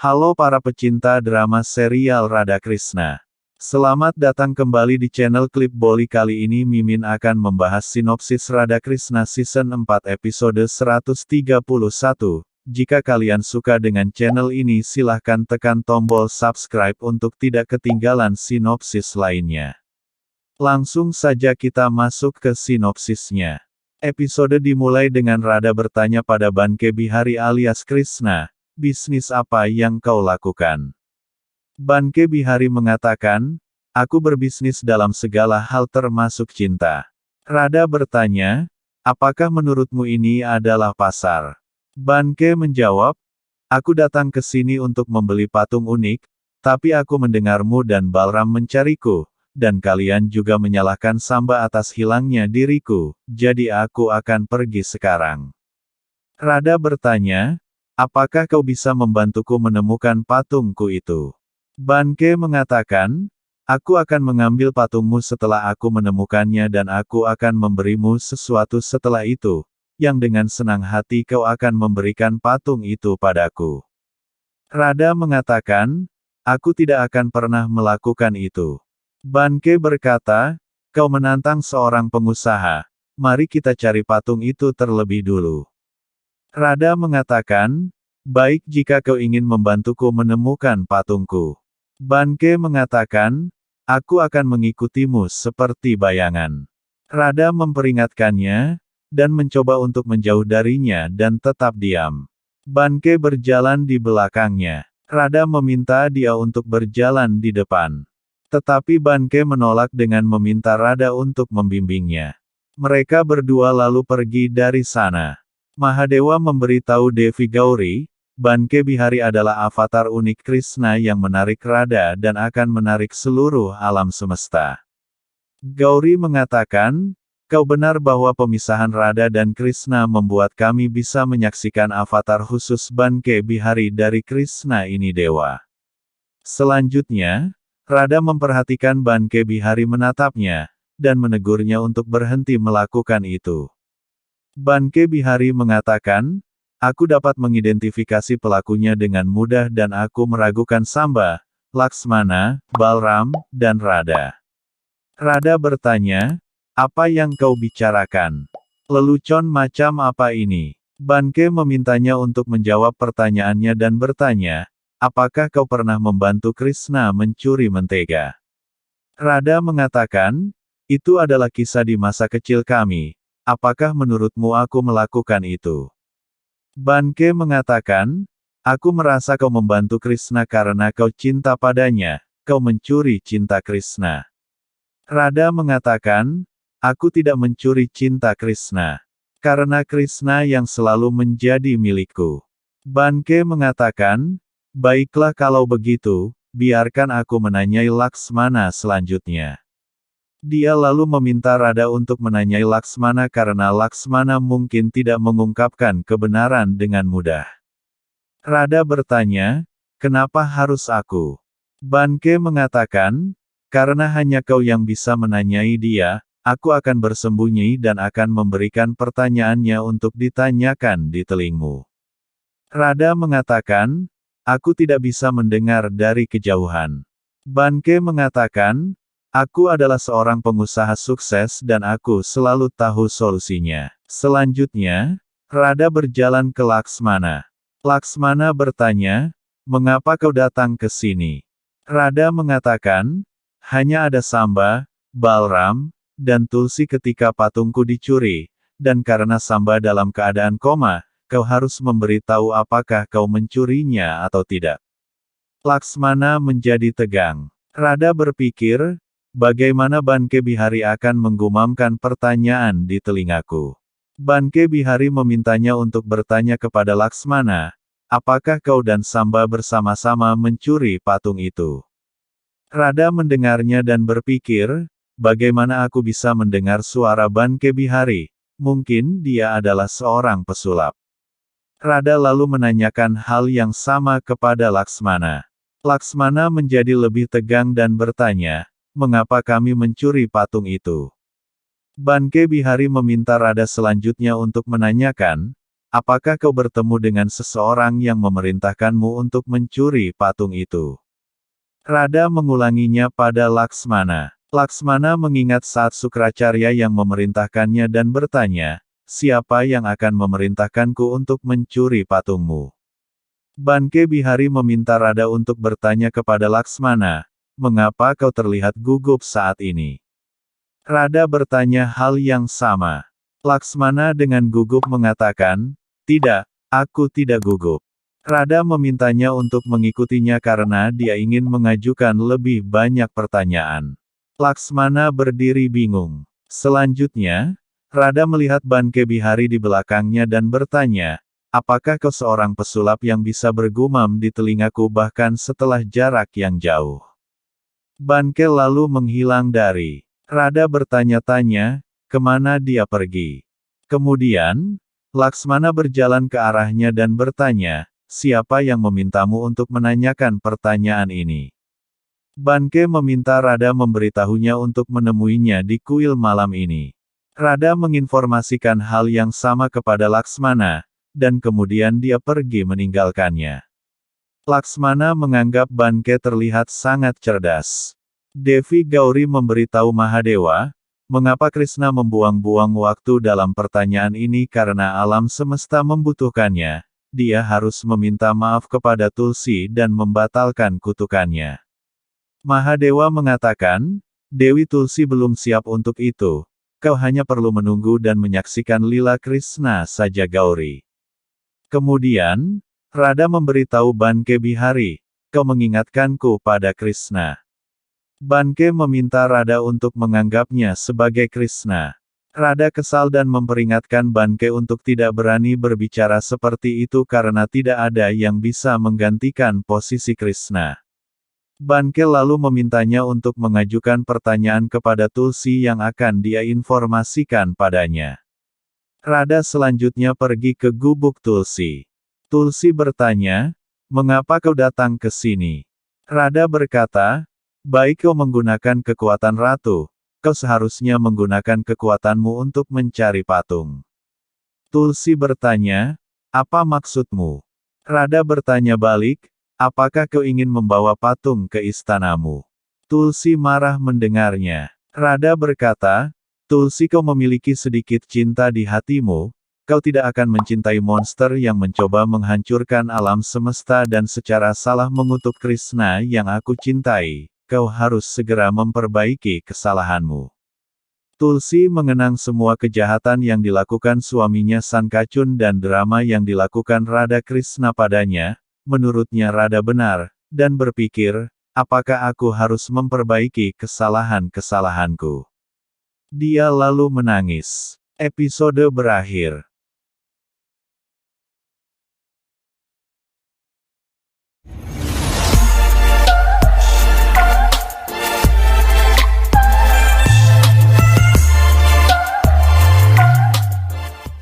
Halo para pecinta drama serial Radha Krishna. Selamat datang kembali di channel Klip Boli. Kali ini Mimin akan membahas sinopsis Radha Krishna Season 4 episode 131. Jika kalian suka dengan channel ini silahkan tekan tombol subscribe untuk tidak ketinggalan sinopsis lainnya. Langsung saja kita masuk ke sinopsisnya. Episode dimulai dengan Radha bertanya pada Banke Bihari alias Krishna, bisnis apa yang kau lakukan? Banke Bihari mengatakan, aku berbisnis dalam segala hal termasuk cinta. Radha bertanya, apakah menurutmu ini adalah pasar? Banke menjawab, aku datang ke sini untuk membeli patung unik, tapi aku mendengarmu dan Balram mencariku, dan kalian juga menyalahkan Samba atas hilangnya diriku, jadi aku akan pergi sekarang. Radha bertanya, apakah kau bisa membantuku menemukan patungku itu? Banke mengatakan, aku akan mengambil patungmu setelah aku menemukannya dan aku akan memberimu sesuatu setelah itu, yang dengan senang hati kau akan memberikan patung itu padaku. Radha mengatakan, aku tidak akan pernah melakukan itu. Banke berkata, kau menantang seorang pengusaha, mari kita cari patung itu terlebih dulu. Radha mengatakan, baik jika kau ingin membantuku menemukan patungku. Banke mengatakan, aku akan mengikutimu seperti bayangan. Radha memperingatkannya, dan mencoba untuk menjauh darinya dan tetap diam. Banke berjalan di belakangnya. Radha meminta dia untuk berjalan di depan. Tetapi Banke menolak dengan meminta Radha untuk membimbingnya. Mereka berdua lalu pergi dari sana. Mahadewa memberitahu Devi Gauri, Banke Bihari adalah avatar unik Krishna yang menarik Radha dan akan menarik seluruh alam semesta. Gauri mengatakan, kau benar bahwa pemisahan Radha dan Krishna membuat kami bisa menyaksikan avatar khusus Banke Bihari dari Krishna ini dewa. Selanjutnya, Radha memperhatikan Banke Bihari menatapnya, dan menegurnya untuk berhenti melakukan itu. Banke Bihari mengatakan, aku dapat mengidentifikasi pelakunya dengan mudah dan aku meragukan Samba, Laksmana, Balram, dan Radha. Radha bertanya, apa yang kau bicarakan? Lelucon macam apa ini? Banke memintanya untuk menjawab pertanyaannya dan bertanya, apakah kau pernah membantu Krishna mencuri mentega? Radha mengatakan, itu adalah kisah di masa kecil kami. Apakah menurutmu aku melakukan itu? Banke mengatakan, aku merasa kau membantu Krishna karena kau cinta padanya, kau mencuri cinta Krishna. Radha mengatakan, aku tidak mencuri cinta Krishna. Karena Krishna yang selalu menjadi milikku. Banke mengatakan, baiklah kalau begitu, biarkan aku menanyai Laksmana selanjutnya. Dia lalu meminta Radha untuk menanyai Laksmana karena Laksmana mungkin tidak mengungkapkan kebenaran dengan mudah. Radha bertanya, kenapa harus aku? Banke mengatakan, karena hanya kau yang bisa menanyai dia, aku akan bersembunyi dan akan memberikan pertanyaannya untuk ditanyakan di telingmu. Radha mengatakan, aku tidak bisa mendengar dari kejauhan. Banke mengatakan, aku adalah seorang pengusaha sukses dan aku selalu tahu solusinya. Selanjutnya, Radha berjalan ke Laksmana. Laksmana bertanya, mengapa kau datang ke sini? Radha mengatakan, hanya ada Samba, Balram, dan Tulsi ketika patungku dicuri, dan karena Samba dalam keadaan koma, kau harus memberitahu apakah kau mencurinya atau tidak. Laksmana menjadi tegang. Radha berpikir, bagaimana Banke Bihari akan menggumamkan pertanyaan di telingaku. Banke Bihari memintanya untuk bertanya kepada Laksmana, apakah kau dan Samba bersama-sama mencuri patung itu? Radha mendengarnya dan berpikir, bagaimana aku bisa mendengar suara Banke Bihari? Mungkin dia adalah seorang pesulap. Radha lalu menanyakan hal yang sama kepada Laksmana. Laksmana menjadi lebih tegang dan bertanya, mengapa kami mencuri patung itu? Banke Bihari meminta Radha selanjutnya untuk menanyakan, apakah kau bertemu dengan seseorang yang memerintahkanmu untuk mencuri patung itu? Rada mengulanginya pada Laksmana. Laksmana mengingat saat Sukracarya yang memerintahkannya dan bertanya, siapa yang akan memerintahkanku untuk mencuri patungmu? Banke Bihari meminta Rada untuk bertanya kepada Laksmana, mengapa kau terlihat gugup saat ini? Rada bertanya hal yang sama. Laksmana dengan gugup mengatakan, tidak, aku tidak gugup. Rada memintanya untuk mengikutinya karena dia ingin mengajukan lebih banyak pertanyaan. Laksmana berdiri bingung. Selanjutnya, Rada melihat Banke Bihari di belakangnya dan bertanya, apakah kau seorang pesulap yang bisa bergumam di telingaku bahkan setelah jarak yang jauh? Banke lalu menghilang dari. Rada bertanya-tanya, kemana dia pergi? Kemudian, Laksmana berjalan ke arahnya dan bertanya, siapa yang memintamu untuk menanyakan pertanyaan ini? Banke meminta Rada memberitahunya untuk menemuinya di kuil malam ini. Rada menginformasikan hal yang sama kepada Laksmana, dan kemudian dia pergi meninggalkannya. Laksmana menganggap Banke terlihat sangat cerdas. Devi Gauri memberitahu Mahadewa, mengapa Krishna membuang-buang waktu dalam pertanyaan ini karena alam semesta membutuhkannya. Dia harus meminta maaf kepada Tulsi dan membatalkan kutukannya. Mahadewa mengatakan, Dewi Tulsi belum siap untuk itu. Kau hanya perlu menunggu dan menyaksikan lila Krishna saja Gauri. Kemudian, Rada memberitahu Banke Bihari, kau mengingatkanku pada Krishna. Banke meminta Rada untuk menganggapnya sebagai Krishna. Rada kesal dan memperingatkan Banke untuk tidak berani berbicara seperti itu karena tidak ada yang bisa menggantikan posisi Krishna. Banke lalu memintanya untuk mengajukan pertanyaan kepada Tulsi yang akan dia informasikan padanya. Rada selanjutnya pergi ke gubuk Tulsi. Tulsi bertanya, mengapa kau datang ke sini? Rada berkata, baik kau menggunakan kekuatan ratu, kau seharusnya menggunakan kekuatanmu untuk mencari patung. Tulsi bertanya, apa maksudmu? Rada bertanya balik, apakah kau ingin membawa patung ke istanamu? Tulsi marah mendengarnya. Rada berkata, Tulsi kau memiliki sedikit cinta di hatimu, kau tidak akan mencintai monster yang mencoba menghancurkan alam semesta dan secara salah mengutuk Krishna yang aku cintai, kau harus segera memperbaiki kesalahanmu. Tulsi mengenang semua kejahatan yang dilakukan suaminya Sankacun dan drama yang dilakukan Radha Krishna padanya. Menurutnya Rada benar, dan berpikir, apakah aku harus memperbaiki kesalahan-kesalahanku? Dia lalu menangis. Episode berakhir.